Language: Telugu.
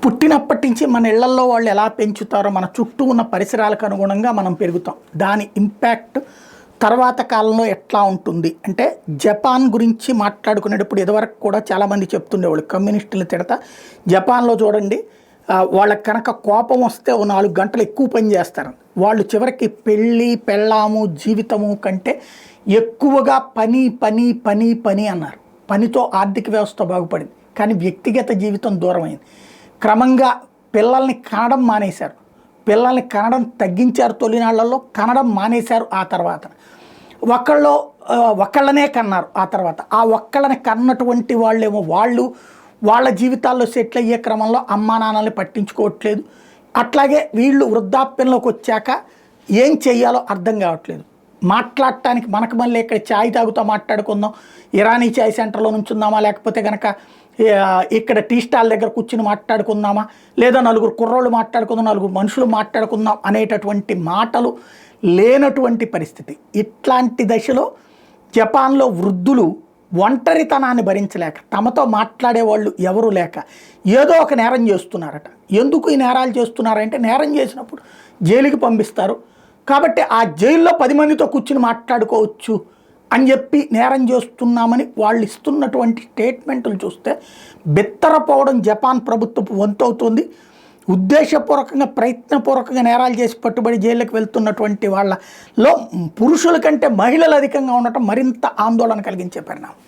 పుట్టినప్పటి నుంచి మన ఇళ్లల్లో వాళ్ళు ఎలా పెంచుతారో మన చుట్టూ ఉన్న పరిసరాలకు అనుగుణంగా మనం పెరుగుతాం. దాని ఇంపాక్ట్ తర్వాత కాలంలో ఎట్లా ఉంటుంది అంటే, జపాన్ గురించి మాట్లాడుకునేటప్పుడు ఇదివరకు కూడా చాలామంది చెప్తుండేవాళ్ళు, కమ్యూనిస్టులు తిడతా జపాన్లో చూడండి వాళ్ళకి కనుక కోపం వస్తే ఓ 4 గంటలు ఎక్కువ పని చేస్తారు. వాళ్ళు చివరికి పెళ్ళి పెళ్ళాము జీవితము కంటే ఎక్కువగా పని పని పని పని అన్నారు. పనితో ఆర్థిక వ్యవస్థ బాగుపడింది, కానీ వ్యక్తిగత జీవితం దూరమైంది. క్రమంగా పిల్లల్ని కనడం మానేశారు, పిల్లల్ని కనడం తగ్గించారు, తొలినాళ్లలో కనడం మానేశారు. ఆ తర్వాత ఒక్కళ్ళనే కన్నారు. ఆ తర్వాత ఆ ఒక్కళ్ళని కన్నటువంటి వాళ్ళేమో వాళ్ళ జీవితాల్లో సెటిల్ అయ్యే క్రమంలో అమ్మా నాన్నల్ని పట్టించుకోవట్లేదు. అట్లాగే వీళ్ళు వృద్ధాప్యంలోకి వచ్చాక ఏం చెయ్యాలో అర్థం కావట్లేదు. మాట్లాడటానికి మనకు మళ్ళీ ఇక్కడ ఛాయ్ తాగుతూ మాట్లాడుకుందాం, ఇరానీ ఛాయ్ సెంటర్లో నుంచుందామా, లేకపోతే కనుక ఇక్కడ టీ స్టాల్ దగ్గర కూర్చుని మాట్లాడుకుందామా, లేదా 4 కుర్రోళ్ళు మాట్లాడుకుందాం, 4 మనుషులు మాట్లాడుకుందాం అనేటటువంటి మాటలు లేనటువంటి పరిస్థితి. ఇట్లాంటి దశలో జపాన్లో వృద్ధులు ఒంటరితనాన్ని భరించలేక, తమతో మాట్లాడేవాళ్ళు ఎవరు లేక ఏదో ఒక నేరం చేస్తున్నారట. ఎందుకు ఈ నేరాలు చేస్తున్నారంటే, నేరం చేసినప్పుడు జైలుకి పంపిస్తారు కాబట్టి ఆ జైల్లో 10 మందితో కూర్చుని మాట్లాడుకోవచ్చు అని చెప్పి నేరం చేస్తున్నామని వాళ్ళు ఇస్తున్నటువంటి స్టేట్మెంట్లు చూస్తే బిత్తరపోవడం జపాన్ ప్రభుత్వపు వంతు అవుతుంది. ఉద్దేశపూర్వకంగా ప్రయత్నపూర్వకంగా నేరాలు చేసి పట్టుబడి జైళ్ళకి వెళ్తున్నటువంటి వాళ్ళలో పురుషుల కంటే మహిళలు అధికంగా ఉండటం మరింత ఆందోళన కలిగించే పరిణామం.